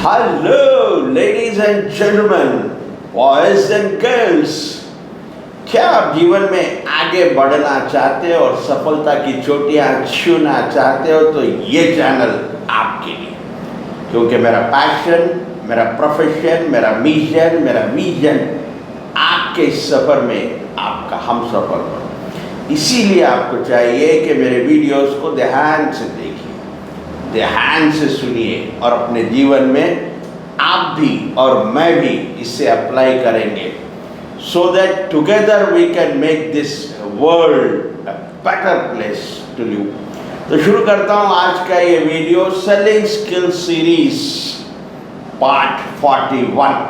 Hello ladies and gentleman, boys and girls, क्या आप जीवन में आगे बढ़ना चाहते हो और सफलता की चोटियां छूना चाहते हो तो ये चैनल आपके लिए, क्योंकि मेरा पैशन, मेरा प्रोफेशन, मेरा मिशन, मेरा विजन आपके इस सफ़र में आपका हम सफ़र हो। इसीलिए आपको चाहिए कि मेरे वीडियोस को ध्यान से देखिए, ध्यान से सुनिए और अपने जीवन में आप भी और मैं भी इसे अप्लाई करेंगे, so that together we can make this world a better place to live। तो शुरू करता हूँ आज का ये video selling skill series part 41,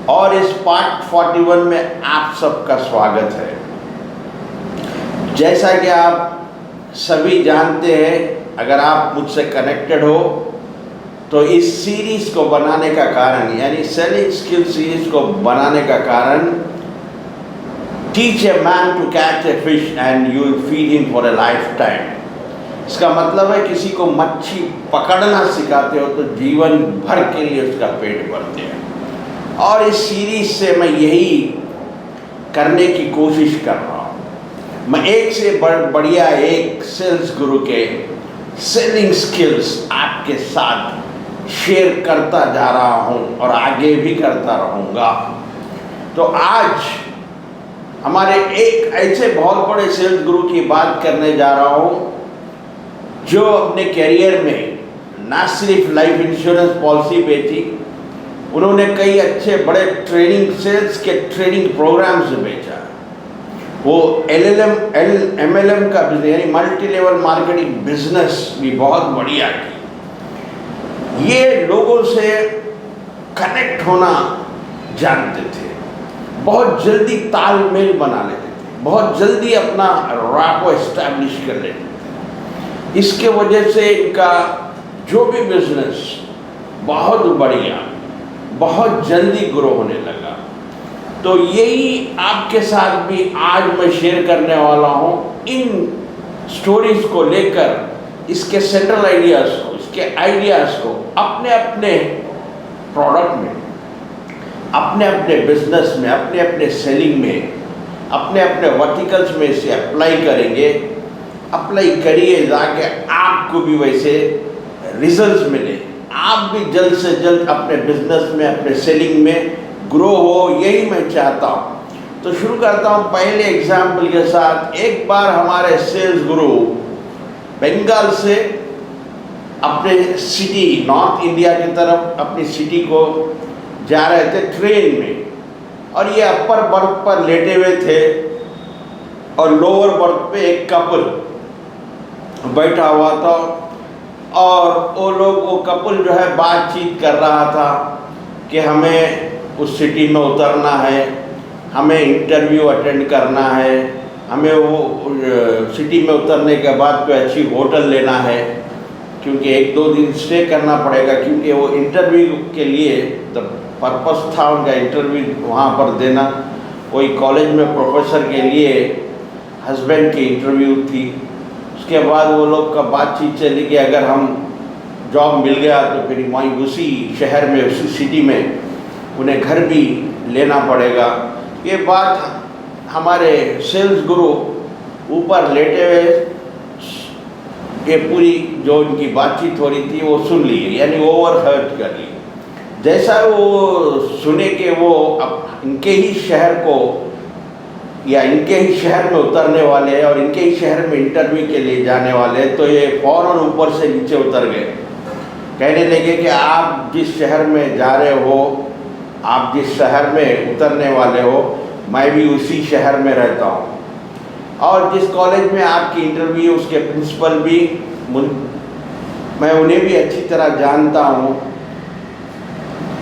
और इस पार्ट 41 में आप सबका स्वागत है। जैसा कि आप सभी जानते हैं, अगर आप मुझसे कनेक्टेड हो तो इस सीरीज़ को बनाने का कारण, यानी सेलिंग स्किल सीरीज़ को बनाने का कारण, teach a man to catch a fish and you will feed him for a lifetime. इसका मतलब है किसी को मच्छी पकड़ना सिखाते हो तो जीवन भर के लिए उसका पेट भरते हैं, और इस सीरीज़ से मैं यही करने की कोशिश कर रहा हूँ। मैं एक से बढ़िया एक सेल्स गुरु के सेलिंग स्किल्स आपके साथ शेयर करता जा रहा हूँ और आगे भी करता रहूँगा। तो आज हमारे एक ऐसे बहुत बड़े सेल्स गुरु की बात करने जा रहा हूँ जो अपने करियर में ना सिर्फ लाइफ इंश्योरेंस पॉलिसी बेची, उन्होंने कई अच्छे बड़े ट्रेनिंग सेल्स के ट्रेनिंग प्रोग्राम्स बेचा। वो MLM का बिजनेस यानी मल्टी लेवल मार्केटिंग बिजनेस भी बहुत बढ़िया की। ये लोगों से कनेक्ट होना जानते थे, बहुत जल्दी तालमेल बना लेते थे, बहुत जल्दी अपना रैपो एस्टैब्लिश कर लेते थे। इसके वजह से इनका जो भी बिजनेस बहुत बढ़िया, बहुत जल्दी ग्रो होने लगा। तो यही आपके साथ भी आज मैं शेयर करने वाला हूँ। इन स्टोरीज को लेकर, इसके सेंट्रल आइडियाज़ को, इसके आइडियाज़ को अपने अपने प्रोडक्ट में, अपने अपने बिजनेस में, अपने अपने सेलिंग में, अपने अपने वर्टिकल्स में इसे अप्लाई करेंगे। अप्लाई करिए ताकि आपको भी वैसे रिजल्ट्स मिले, आप भी जल्द से जल्द अपने बिजनेस में, अपने सेलिंग में ग्रो हो, यही मैं चाहता हूँ। तो शुरू करता हूँ पहले एग्जाम्पल के साथ। एक बार हमारे सेल्स गुरु बंगाल से अपने सिटी, नॉर्थ इंडिया की तरफ अपनी सिटी को जा रहे थे ट्रेन में, और ये अपर बर्थ पर लेटे हुए थे और लोअर बर्थ पे एक कपल बैठा हुआ था, और वो कपल जो है बातचीत कर रहा था कि हमें उस सिटी में उतरना है, हमें इंटरव्यू अटेंड करना है, हमें वो सिटी में उतरने के बाद कोई अच्छी होटल लेना है, क्योंकि 1-2 दिन स्टे करना पड़ेगा, क्योंकि वो इंटरव्यू के लिए द पर्पस था उनका इंटरव्यू वहाँ पर देना। कोई कॉलेज में प्रोफेसर के लिए हस्बैंड की इंटरव्यू थी। उसके बाद वो लोग का बातचीत चली कि अगर हम जॉब मिल गया तो फिर वहीं उसी शहर में, उसी सिटी में उन्हें घर भी लेना पड़ेगा। ये बात हमारे सेल्स गुरु ऊपर लेटे हुए ये पूरी जो उनकी बातचीत हो रही थी वो सुन ली, यानी ओवर हर्ट कर ली। जैसा वो सुने कि वो अब इनके ही शहर को या इनके ही शहर में उतरने वाले हैं और इनके ही शहर में इंटरव्यू के लिए जाने वाले हैं, तो ये फौरन ऊपर से नीचे उतर गए। कहने लगे कि आप जिस शहर में जा रहे हो, आप जिस शहर में उतरने वाले हो, मैं भी उसी शहर में रहता हूँ, और जिस कॉलेज में आपकी इंटरव्यू, उसके प्रिंसिपल भी मैं उन्हें भी अच्छी तरह जानता हूँ,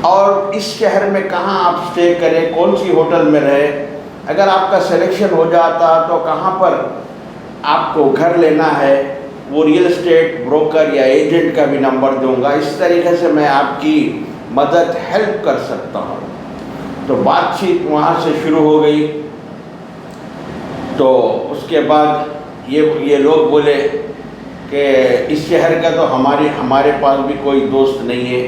और इस शहर में कहाँ आप स्टे करें, कौन सी होटल में रहे, अगर आपका सिलेक्शन हो जाता तो कहाँ पर आपको घर लेना है, वो रियल एस्टेट ब्रोकर या एजेंट का भी नंबर दूंगा। इस तरीके से मैं आपकी मदद, हेल्प कर सकता हूँ। तो बातचीत वहाँ से शुरू हो गई। तो उसके बाद ये लोग बोले कि इस शहर का तो हमारे पास भी कोई दोस्त नहीं है,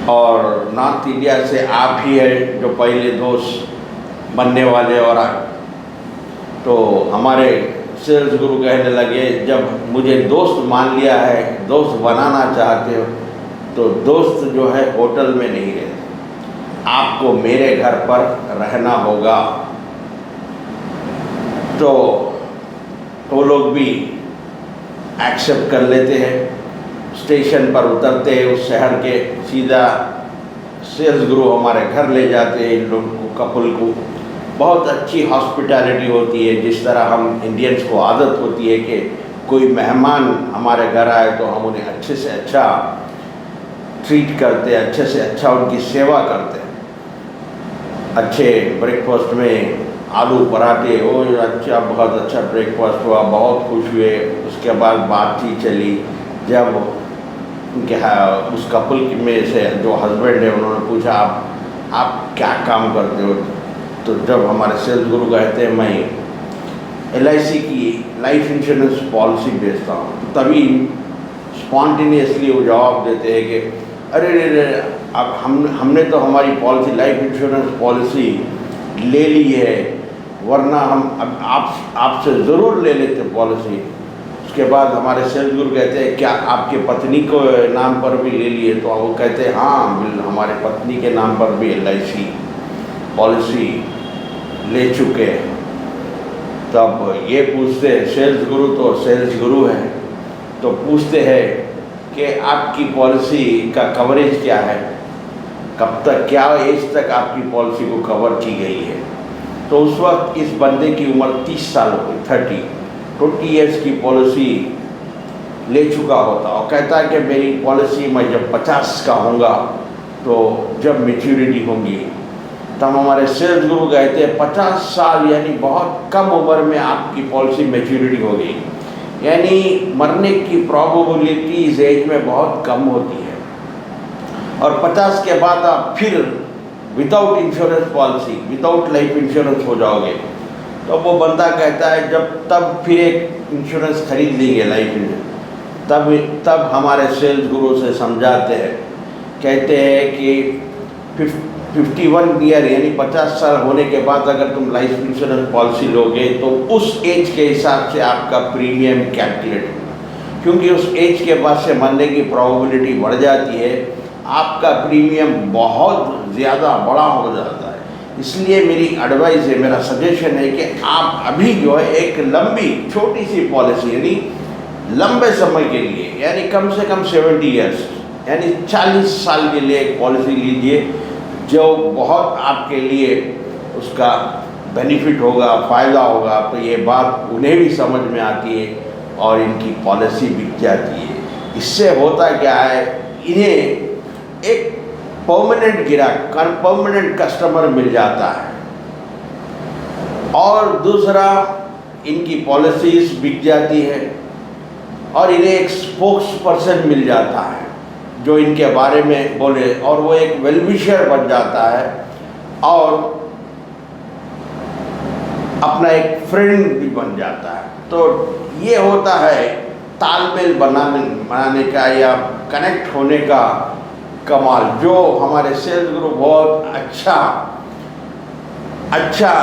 और नॉर्थ इंडिया से आप ही है जो पहले दोस्त बनने वाले। और तो हमारे सेल्स गुरु कहने लगे, जब मुझे दोस्त मान लिया है, दोस्त बनाना चाहते हो, तो दोस्त जो है होटल में नहीं रहते, आपको मेरे घर पर रहना होगा। तो वो लोग भी एक्सेप्ट कर लेते हैं। स्टेशन पर उतरते हैं उस शहर के, सीधा सेल्स गुरु हमारे घर ले जाते हैं इन लोगों को, कपल को। बहुत अच्छी हॉस्पिटैलिटी होती है, जिस तरह हम इंडियंस को आदत होती है कि कोई मेहमान हमारे घर आए तो हम उन्हें अच्छे से अच्छा ट्रीट करते हैं, अच्छे से अच्छा उनकी सेवा करते हैं। अच्छे ब्रेकफास्ट में आलू पराठे, ओ अच्छा, बहुत अच्छा ब्रेकफास्ट हुआ, बहुत खुश हुए। उसके बाद बातचीत चली। जब उनके उस कपल में से जो हस्बैंड है, उन्होंने पूछा आप क्या काम करते हो? तो जब हमारे सेल्स गुरु कहते हैं मैं LIC की लाइफ इंश्योरेंस पॉलिसी बेचता हूँ, तो तभी स्पॉन्टेनियसली वो जवाब देते हैं कि अरे अब हमने तो हमारी पॉलिसी, लाइफ इंश्योरेंस पॉलिसी ले ली है, वरना हम अब आपसे ज़रूर ले लेते पॉलिसी। उसके बाद हमारे सेल्स गुरु कहते हैं क्या आपके पत्नी को नाम पर भी ले लिए? तो वो कहते हैं हाँ, हमारे पत्नी के नाम पर भी LIC पॉलिसी ले चुके हैं। तब ये पूछते हैं, सेल्स गुरु तो सेल्स गुरु है, तो पूछते हैं कि आपकी पॉलिसी का कवरेज क्या है, कब तक, क्या एज तक आपकी पॉलिसी को कवर की गई है? तो उस वक्त इस बंदे की उम्र 30 साल हो गई, 20 ईयर्स की पॉलिसी ले चुका होता, और कहता है कि मेरी पॉलिसी मैं जब 50 का होऊंगा, तो जब मैच्योरिटी होंगी, तब हमारे सेल्स गुरु कहते हैं 50 साल यानी बहुत कम उम्र में आपकी पॉलिसी मैच्योरिटी हो गई, यानी मरने की प्रोबेबिलिटी इस एज में बहुत कम होती है। और 50 के बाद आप फिर without insurance policy, without life insurance हो जाओगे। तो वो बंदा कहता है तब फिर एक इंश्योरेंस खरीद लेंगे, लाइफ इंश्योरेंस। तब हमारे सेल्स गुरु से समझाते हैं, कहते हैं कि 51 ईयर यानी 50 साल होने के बाद अगर तुम लाइफ इंश्योरेंस पॉलिसी लोगे, तो उस एज के हिसाब से आपका प्रीमियम कैलकुलेट होगा, क्योंकि उस एज के बाद से मरने की प्रोबेबिलिटी बढ़ जाती है, आपका प्रीमियम बहुत ज़्यादा बड़ा हो जाता है। इसलिए मेरी एडवाइस है, मेरा सजेशन है कि आप अभी जो है एक लंबी छोटी सी पॉलिसी, यानी लंबे समय के लिए, यानी कम से कम 70 ईयर्स यानी 40 साल के लिए एक पॉलिसी लीजिए, जो बहुत आपके लिए उसका बेनिफिट होगा, फ़ायदा होगा। तो ये बात उन्हें भी समझ में आती है और इनकी पॉलिसी बिक जाती है। इससे होता क्या है, इन्हें एक परमानेंट ग्राहक, परमानेंट कस्टमर मिल जाता है, और दूसरा इनकी पॉलिसीज बिक जाती है, और इन्हें एक स्पोक्स पर्सन मिल जाता है जो इनके बारे में बोले, और वो एक वेलविशर बन जाता है, और अपना एक फ्रेंड भी बन जाता है। तो ये होता है तालमेल बनाने का या कनेक्ट होने का कमाल, जो हमारे सेल्स गुरु बहुत अच्छा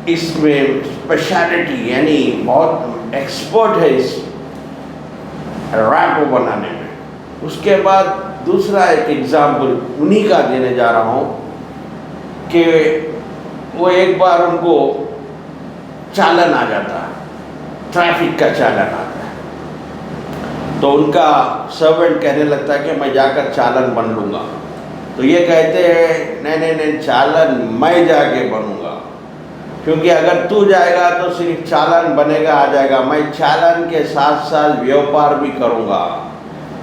इसमें स्पेशलिटी, यानी बहुत एक्सपर्ट है इस रैप को बनाने में। उसके बाद दूसरा एक एग्जाम्पल उन्हीं का देने जा रहा हूँ कि वो एक बार उनको चालान आ जाता है, ट्रैफिक का चालान आता है, तो उनका सर्वेंट कहने लगता है कि मैं जाकर चालान बन लूँगा। तो ये कहते हैं नहीं, चालान मैं जाके बनूँगा, क्योंकि अगर तू जाएगा तो सिर्फ चालान बनेगा, आ जाएगा, मैं चालान के साथ साथ व्यापार भी करूँगा,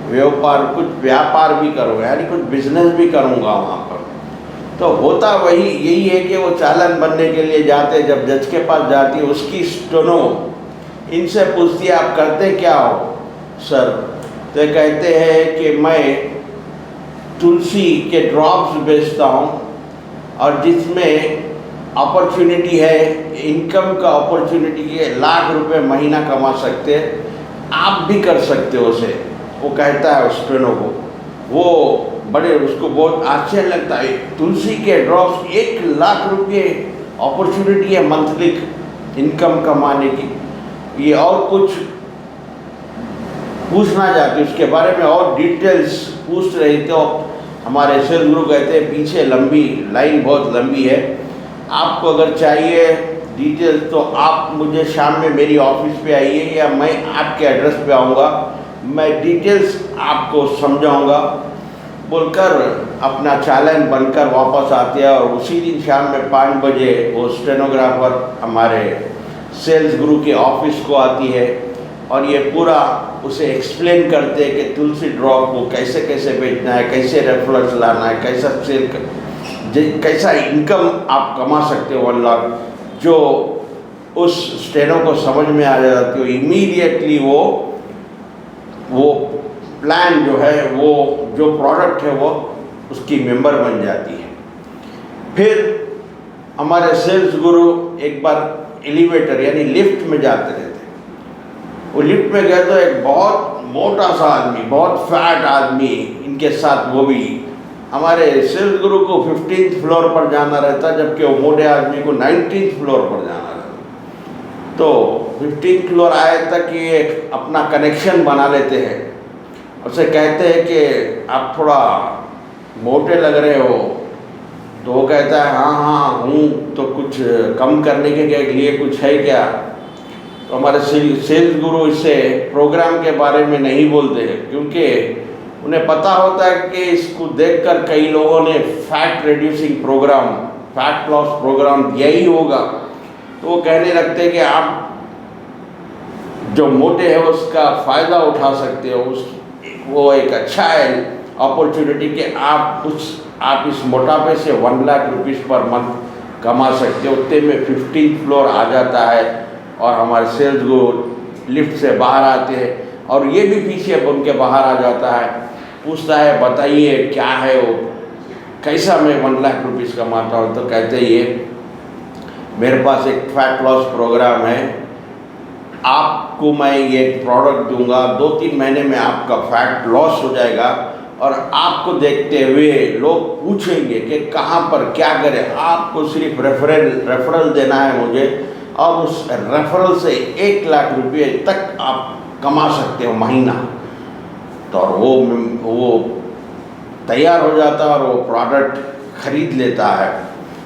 कुछ व्यापार भी करूँगा, यानी कुछ बिजनेस भी करूँगा वहाँ पर। तो होता यही है कि वो चालान बनने के लिए जाते, जब जज के पास जाती है, उसकी स्टेनो इनसे पूछती है आप करते क्या हो सर? तो कहते हैं कि मैं तुलसी के ड्रॉप्स बेचता हूँ, और जिसमें अपॉर्चुनिटी है, इनकम का अपॉर्चुनिटी के लाख रुपए महीना कमा सकते हैं, आप भी कर सकते हो उसे। वो कहता है उस स्टेनो को, वो बड़े उसको बहुत आश्चर्य लगता है, तुलसी के ड्रॉप्स 1 लाख रुपये अपॉर्चुनिटी है मंथली इनकम कमाने की। ये और कुछ पूछना चाहते उसके बारे में और डिटेल्स पूछ रहे थे, और हमारे सेल्स गुरु कहते हैं पीछे लंबी लाइन बहुत लंबी है, आपको अगर चाहिए डिटेल्स तो आप मुझे शाम में मेरी ऑफिस पे आइए या मैं आपके एड्रेस पे आऊँगा, मैं डिटेल्स आपको समझाऊँगा बोलकर अपना चालान बनकर वापस आते हैं। और उसी दिन शाम में 5 बजे वो स्टेनोग्राफर हमारे सेल्स गुरु के ऑफिस को आती है और ये पूरा उसे एक्सप्लेन करते हैं कि तुलसी ड्रॉप को कैसे कैसे बेचना है, कैसे रेफरेंस लाना है, कैसा सेल कैसा इनकम आप कमा सकते हो 1 लाख। जो उस स्टेनो को समझ में आ जाती हो इमीडिएटली वो प्लान जो है, वो जो प्रोडक्ट है वो उसकी मेंबर बन जाती है। फिर हमारे सेल्स गुरु एक बार एलिवेटर यानी लिफ्ट में जाते रहते, वो लिफ्ट में गए तो एक बहुत मोटा सा आदमी, बहुत फैट आदमी इनके साथ, वो भी हमारे सेल्स गुरु को 15th फ्लोर पर जाना रहता, जबकि वो मोटे आदमी को 19th फ्लोर पर जाना रहता। तो 15th फ्लोर आए तक ये अपना कनेक्शन बना लेते हैं, उसे कहते हैं कि आप थोड़ा मोटे लग रहे हो, तो वो कहता है हाँ हूँ, तो कुछ कम करने के लिए कुछ है क्या। तो हमारे सेल्स गुरु इससे प्रोग्राम के बारे में नहीं बोलते हैं, क्योंकि उन्हें पता होता है कि इसको देखकर कई लोगों ने fat reducing programme, fat loss programme दिया ही होगा। तो वो कहने लगते हैं कि आप जो मोटे हैं उसका फ़ायदा उठा सकते हो, वो एक अच्छा है अपॉर्चुनिटी कि आप इस मोटापे से 1 लाख रुपीस पर मंथ कमा सकते हो। उतने में 15th फ्लोर आ जाता है और हमारे सेल्स गुरु लिफ्ट से बाहर आते हैं और ये भी पीछे उनके बाहर आ जाता है, पूछता है बताइए क्या है वो, कैसा मैं 1 लाख रुपीस कमाता हूँ। तो कहते ये मेरे पास एक फैट लॉस प्रोग्राम है, आपको मैं ये प्रोडक्ट दूंगा, 2-3 महीने में आपका फैट लॉस हो जाएगा और आपको देखते हुए लोग पूछेंगे कि कहाँ पर क्या करें, आपको सिर्फ रेफरल देना है मुझे और उस रेफरल से 1 लाख रुपये तक आप कमा सकते हो महीना। तो वो तैयार हो जाता है और वो प्रोडक्ट खरीद लेता है।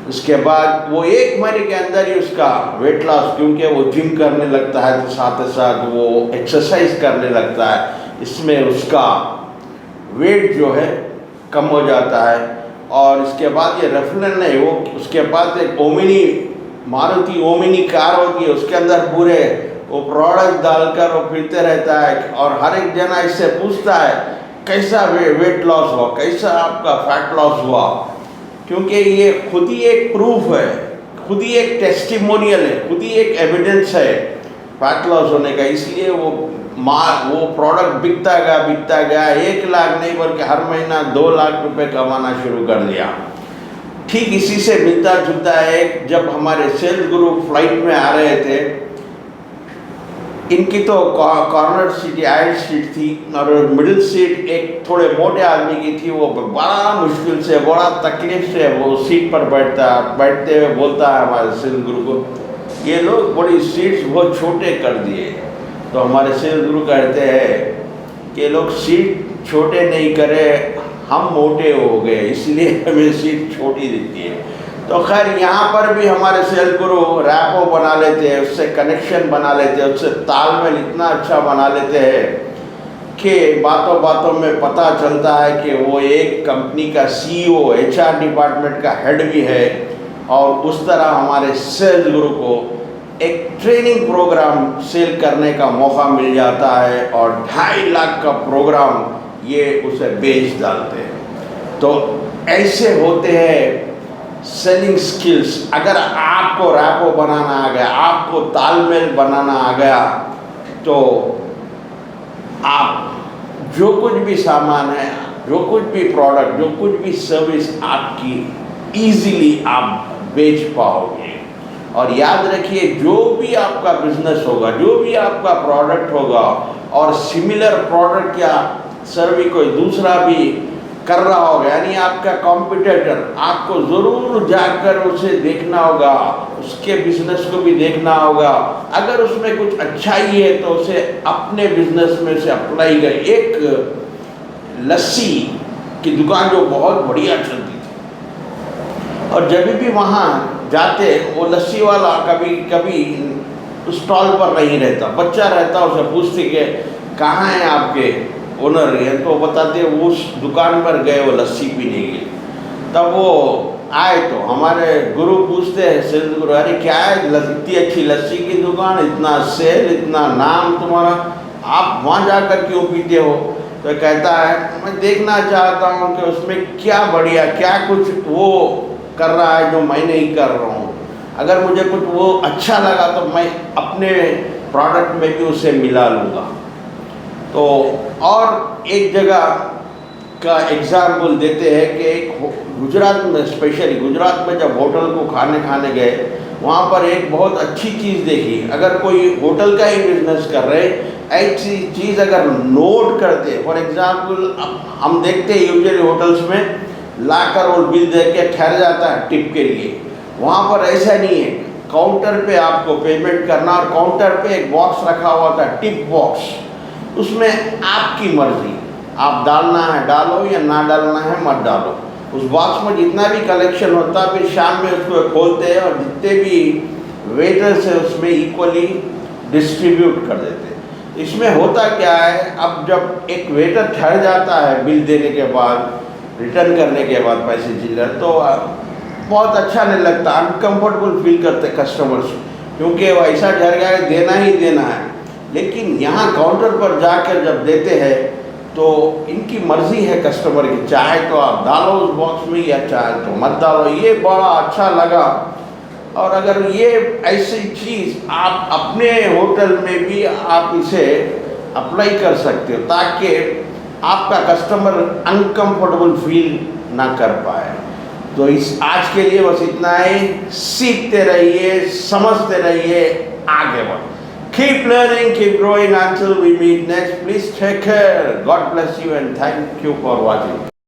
उसके बाद वो 1 महीने के अंदर ही उसका वेट लॉस, क्योंकि वो जिम करने लगता है तो साथ ही साथ वो एक्सरसाइज करने लगता है, इसमें उसका वेट जो है कम हो जाता है। और इसके बाद ये रेफरल नहीं, वो उसके पास एक ओमिनी, मारुति ओमिनी कार होती है, उसके अंदर पूरे वो प्रोडक्ट डालकर वो फिरते रहता है और हर एक जना इससे पूछता है कैसा वेट लॉस हुआ, कैसा आपका फैट लॉस हुआ, क्योंकि ये खुद ही एक प्रूफ है, खुद ही एक टेस्टिमोनियल है, खुद ही एक एविडेंस है फैट लॉस होने का। इसलिए वो प्रोडक्ट बिकता गया 1 लाख नहीं बल्कि हर महीना 2 लाख रुपए कमाना शुरू कर दिया। ठीक इसी से मिलता जुलता है, जब हमारे सेल्स गुरु फ्लाइट में आ रहे थे, इनकी तो कॉर्नर सीट आइड सीट थी और मिडिल सीट एक थोड़े मोटे आदमी की थी। वो बड़ा मुश्किल से, बड़ा तकलीफ से वो सीट पर बैठते हुए बोलता है हमारे सेल्स गुरु को, ये लोग बड़ी सीट्स बहुत छोटे कर दिए। तो हमारे सेल्स गुरु कहते हैं कि लोग सीट छोटे नहीं करे, हम मोटे हो गए इसलिए हमें सीट छोटी दिखती है। तो खैर यहाँ पर भी हमारे सेल्स गुरु रैपो बना लेते हैं, उससे कनेक्शन बना लेते हैं, उससे तालमेल इतना अच्छा बना लेते हैं कि बातों बातों में पता चलता है कि वो एक कंपनी का CEO, HR डिपार्टमेंट का हेड भी है। और उस तरह हमारे सेल्स गुरु को एक ट्रेनिंग प्रोग्राम सेल करने का मौका मिल जाता है और 2.5 लाख का प्रोग्राम ये उसे बेच डालते हैं। तो ऐसे होते हैं सेलिंग स्किल्स। अगर आपको रैपो बनाना आ गया, आपको तालमेल बनाना आ गया, तो आप जो कुछ भी सामान है, जो कुछ भी प्रोडक्ट, जो कुछ भी सर्विस आपकी इजीली आप बेच पाओगे। और याद रखिए, जो भी आपका बिजनेस होगा, जो भी आपका प्रोडक्ट होगा और सिमिलर प्रोडक्ट या सर्विस कोई दूसरा भी कर रहा होगा, यानी आपका कॉम्पिटिटर, आपको ज़रूर जाकर उसे देखना होगा, उसके बिजनेस को भी देखना होगा। अगर उसमें कुछ अच्छाई है तो उसे अपने बिजनेस में से अप्लाई कर। एक लस्सी की दुकान जो बहुत बढ़िया चलती थी, और जब भी वहाँ जाते वो लस्सी वाला कभी कभी स्टॉल पर नहीं रहता, बच्चा रहता, उसे पूछते कि कहाँ है आपके ओनर है, तो बताते उस दुकान पर गए वो लस्सी पीने के लिए। तब वो आए तो हमारे गुरु पूछते हैं, सेल्स गुरु, अरे क्या है, इतनी अच्छी लस्सी की दुकान, इतना सेल, इतना नाम तुम्हारा, आप वहाँ जाकर क्यों पीते हो? तो कहता है मैं देखना चाहता हूँ कि उसमें क्या बढ़िया, क्या कुछ वो कर रहा है जो मैं नहीं कर रहा हूँ। अगर मुझे कुछ वो अच्छा लगा तो मैं अपने प्रोडक्ट में भी उसे मिला लूँगा। तो और एक जगह का एग्जाम्पल देते हैं कि एक गुजरात में, स्पेशली गुजरात में जब होटल को खाने गए, वहाँ पर एक बहुत अच्छी चीज़ देखी। अगर कोई होटल का ही बिजनेस कर रहे, ऐसी चीज़ अगर नोट करते, फॉर एग्जाम्पल हम देखते हैं यूजुअली होटल्स में लाकर वो बिल दे के ठहर जाता है टिप के लिए, वहाँ पर ऐसा नहीं है। काउंटर पे आपको पेमेंट करना, और काउंटर पे एक बॉक्स रखा हुआ था, टिप बॉक्स, उसमें आपकी मर्जी, आप डालना है डालो या ना डालना है मत डालो। उस बॉक्स में जितना भी कलेक्शन होता है, फिर शाम में उसको खोलते हैं और जितने भी वेटर्स है उसमें इक्वली डिस्ट्रीब्यूट कर देते हैं। इसमें होता क्या है, अब जब एक वेटर ठहर जाता है बिल देने के बाद, रिटर्न करने के बाद पैसे चिल्लर, तो बहुत अच्छा नहीं लगता, अनकम्फर्टेबल फील करते कस्टमर्स, क्योंकि वो ऐसा ठहर गया है देना ही देना है। लेकिन यहाँ काउंटर पर जाकर जब देते हैं तो इनकी मर्जी है कस्टमर की, चाहे तो आप डालो उस बॉक्स में या चाहे तो मत डालो। ये बड़ा अच्छा लगा। और अगर ये ऐसी चीज़ आप अपने होटल में भी आप इसे अप्लाई कर सकते हो, ताकि आपका कस्टमर अनकम्फर्टेबल फील ना कर पाए। तो इस आज के लिए बस इतना ही। सीखते रहिए, समझते रहिए, आगे बढ़ो। Keep learning, keep growing until we meet next. Please take care. God bless you and thank you for watching.